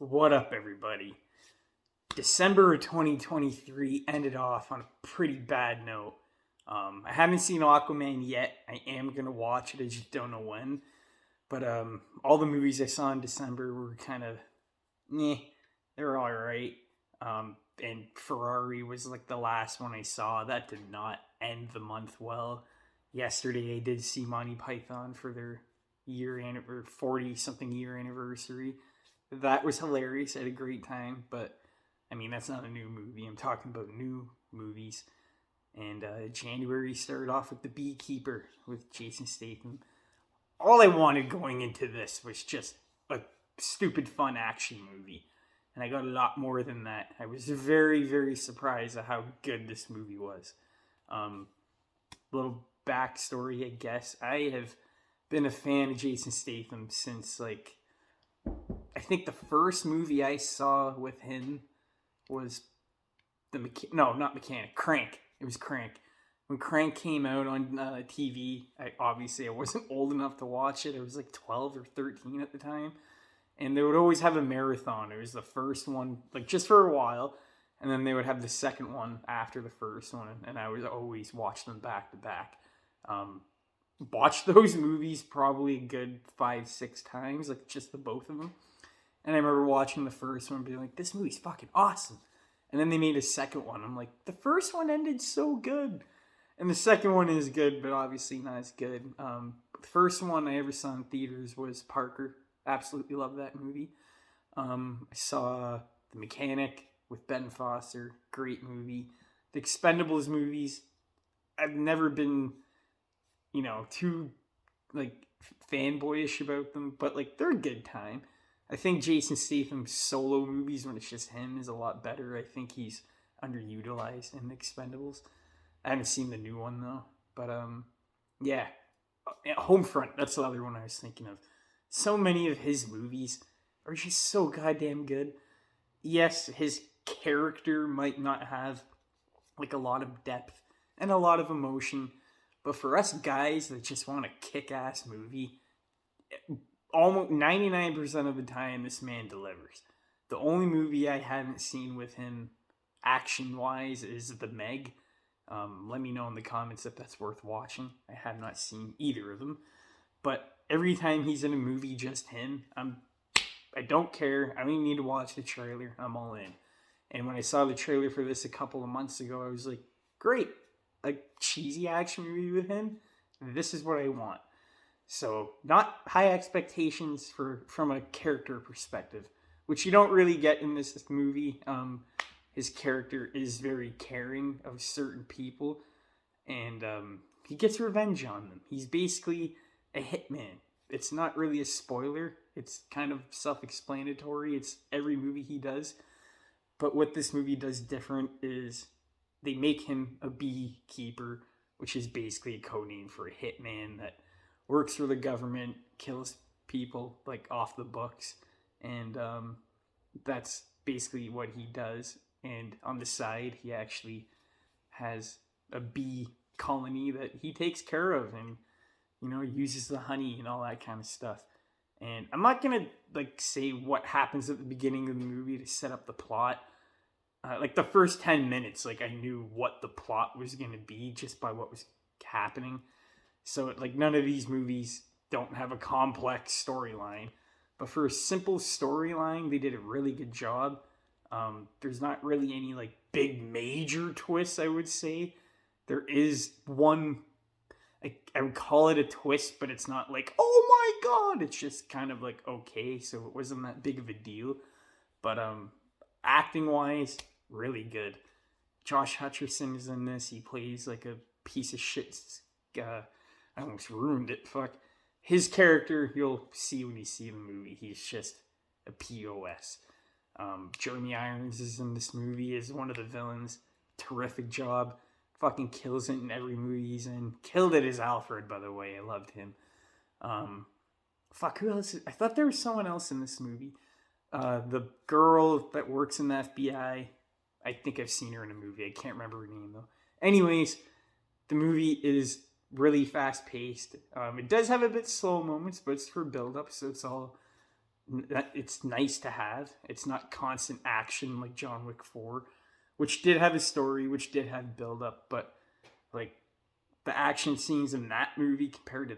What up, everybody? December of 2023 ended off on a pretty bad note. I haven't seen Aquaman yet. I am going to watch it. I just don't know when. But all the movies I saw in December were kind of, they're alright. And Ferrari was like the last one I saw. That did not end the month well. Yesterday I did see Monty Python for their 40 something year anniversary. That was hilarious. I had a great time, but I mean, that's not a new movie. I'm talking about new movies. And January started off with The Beekeeper with Jason Statham. All I wanted going into this was just a stupid fun action movie. And I got a lot more than that. I was very, very surprised at how good this movie was. Little backstory, I guess. I have been a fan of Jason Statham since, I think the first movie I saw with him was Crank. It was Crank. When Crank came out on TV, I wasn't old enough to watch it. I was like 12 or 13 at the time. And they would always have a marathon. It was the first one, just for a while. And then they would have the second one after the first one. And I would always watch them back to back. Watched those movies probably a good 5-6 times, just the both of them. And I remember watching the first one and being like, this movie's fucking awesome. And then they made a second one. I'm like, the first one ended so good. And the second one is good, but obviously not as good. The first one I ever saw in theaters was Parker. Absolutely love that movie. I saw The Mechanic with Ben Foster. Great movie. The Expendables movies, I've never been, too, fanboyish about them. But, they're a good time. I think Jason Statham's solo movies, when it's just him, is a lot better. I think he's underutilized in The Expendables. I haven't seen the new one, though. But, yeah. Homefront, that's the other one I was thinking of. So many of his movies are just so goddamn good. Yes, his character might not have, a lot of depth and a lot of emotion. But for us guys that just want a kick-ass movie, almost 99% of the time, this man delivers. The only movie I haven't seen with him, action-wise, is The Meg. Let me know in the comments if that's worth watching. I have not seen either of them. But every time he's in a movie, just him, I don't care. I don't even need to watch the trailer. I'm all in. And when I saw the trailer for this a couple of months ago, I was like, great. A cheesy action movie with him? This is what I want. So, not high expectations from a character perspective, which you don't really get in this movie. His character is very caring of certain people, and he gets revenge on them. He's basically a hitman. It's not really a spoiler. It's kind of self-explanatory. It's every movie he does. But what this movie does different is they make him a beekeeper, which is basically a code name for a hitman that works for the government, kills people off the books, and that's basically what he does. And on the side, he actually has a bee colony that he takes care of, and uses the honey and all that kind of stuff. And I'm not gonna say what happens at the beginning of the movie to set up the plot. The first 10 minutes, I knew what the plot was gonna be just by what was happening. So, none of these movies don't have a complex storyline. But for a simple storyline, they did a really good job. There's not really any, big major twists, I would say. There is one, I would call it a twist, but it's not oh my god! It's just kind of okay, so it wasn't that big of a deal. But, acting-wise, really good. Josh Hutcherson is in this. He plays, a piece of shit, I almost ruined it. Fuck. His character, you'll see when you see the movie. He's just a POS. Jeremy Irons is in this movie as one of the villains. Terrific job. Fucking kills it in every movie he's in. Killed it as Alfred, by the way. I loved him. Who else? I thought there was someone else in this movie. The girl that works in the FBI. I think I've seen her in a movie. I can't remember her name, though. Anyways, the movie is really fast paced. It does have a bit slow moments, but it's for build up, so it's all it's nice to have. It's not constant action like John Wick 4, which did have a story, which did have build up, but like the action scenes in that movie compared to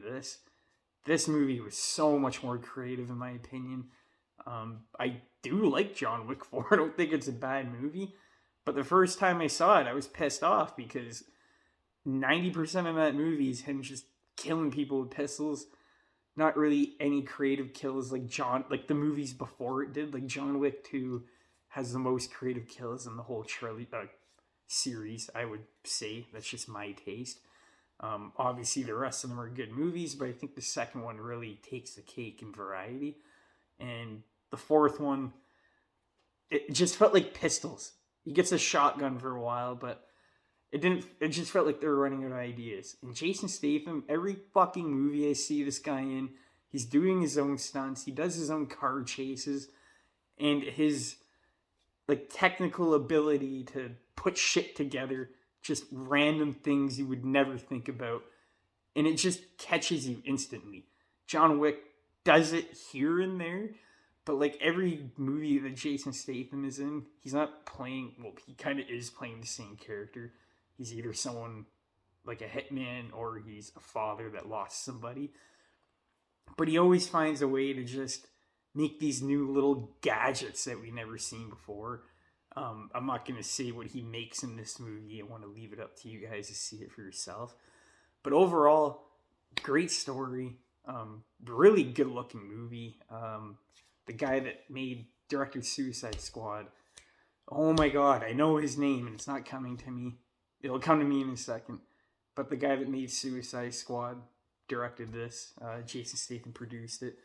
this movie was so much more creative in my opinion. I do like John Wick 4. I don't think it's a bad movie, but the first time I saw it, I was pissed off because 90% of that movie is him just killing people with pistols. Not really any creative kills like the movies before it did. Like John Wick 2 has the most creative kills in the whole series, I would say. That's just my taste. Obviously, the rest of them are good movies, but I think the second one really takes the cake in variety. And the fourth one, it just felt like pistols. He gets a shotgun for a while, but it just felt like they were running out of ideas. And Jason Statham, every fucking movie I see this guy in, he's doing his own stunts. He does his own car chases, and his like technical ability to put shit together, just random things you would never think about, and it just catches you instantly. John Wick does it here and there, but like every movie that Jason Statham is in, he's not playing, well, he kind of is playing the same character. He's either someone like a hitman or he's a father that lost somebody. But he always finds a way to just make these new little gadgets that we've never seen before. I'm not going to say what he makes in this movie. I want to leave it up to you guys to see it for yourself. But overall, great story. Really good looking movie. The guy that directed Suicide Squad. Oh my god, I know his name and it's not coming to me. It'll come to me in a second. But the guy that made Suicide Squad directed this. Jason Statham produced it.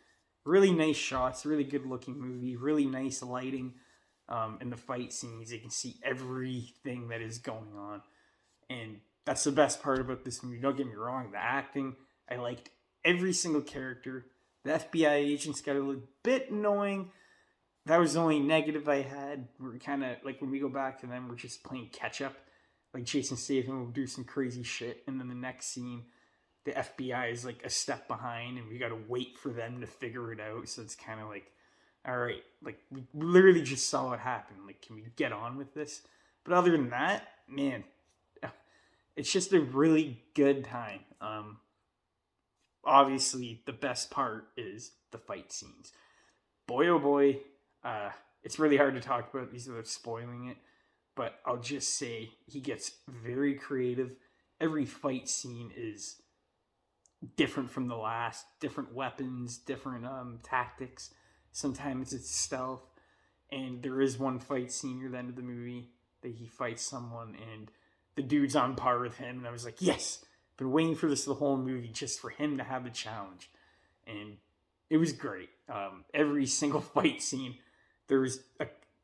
Really nice shots, really good looking movie, really nice lighting. In the fight scenes, you can see everything that is going on. And that's the best part about this movie. Don't get me wrong, the acting, I liked every single character. The FBI agents got a little bit annoying. That was the only negative I had. We're kind of, like, when we go back to them, we're just playing catch up. Like, Jason Statham will do some crazy shit, and then the next scene, the FBI is, like, a step behind, and we gotta wait for them to figure it out. So it's kind of like, all right, like, we literally just saw what happened. Like, can we get on with this? But other than that, man, it's just a really good time. Obviously, the best part is the fight scenes. Boy, oh boy, it's really hard to talk about these without spoiling it. But I'll just say he gets very creative. Every fight scene is different from the last. Different weapons, different tactics. Sometimes it's stealth. And there is one fight scene near the end of the movie that he fights someone and the dude's on par with him. And I was like, yes! Been waiting for this the whole movie just for him to have the challenge. And it was great. Every single fight scene,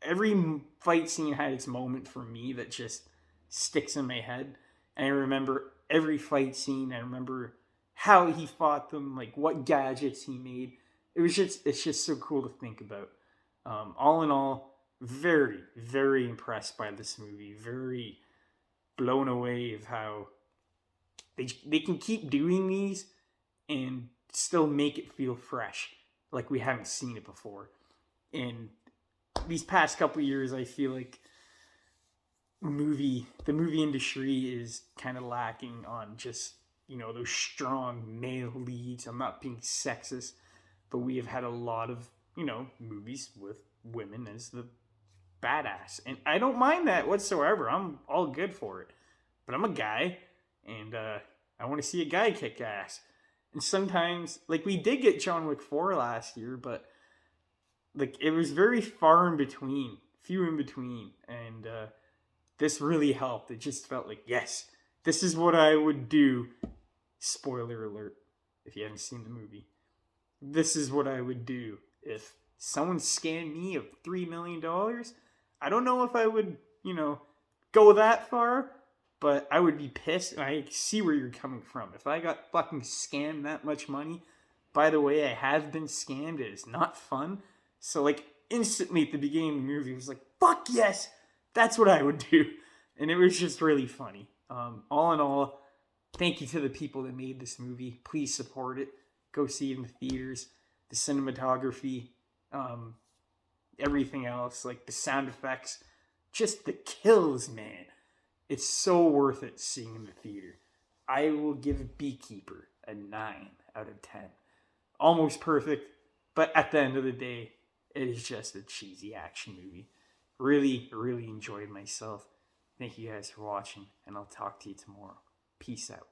every fight scene had its moment for me that just sticks in my head. And I remember every fight scene. I remember how he fought them, like what gadgets he made. It's just so cool to think about. All in all, very, very impressed by this movie. Very blown away of how they can keep doing these and still make it feel fresh, like we haven't seen it before. And these past couple years, I feel like the movie industry is kind of lacking on just, those strong male leads. I'm not being sexist, but we have had a lot of, movies with women as the badass. And I don't mind that whatsoever. I'm all good for it. But I'm a guy, and I want to see a guy kick ass. And sometimes, like, we did get John Wick 4 last year, but like it was very far in between, few in between, and this really helped. It just felt like, yes, this is what I would do. Spoiler alert, if you haven't seen the movie. This is what I would do if someone scammed me of $3 million. I don't know if I would, go that far, but I would be pissed, and I see where you're coming from. If I got fucking scammed that much money, by the way, I have been scammed. It is not fun. So, like, instantly at the beginning of the movie, I was like, fuck yes, that's what I would do. And it was just really funny. All in all, thank you to the people that made this movie. Please support it. Go see it in the theaters. The cinematography, Um, Everything else, like the sound effects, just the kills, man. It's so worth it seeing in the theater. I will give Beekeeper a 9 out of 10. Almost perfect, but at the end of the day, it is just a cheesy action movie. Really, really enjoyed myself. Thank you guys for watching, and I'll talk to you tomorrow. Peace out.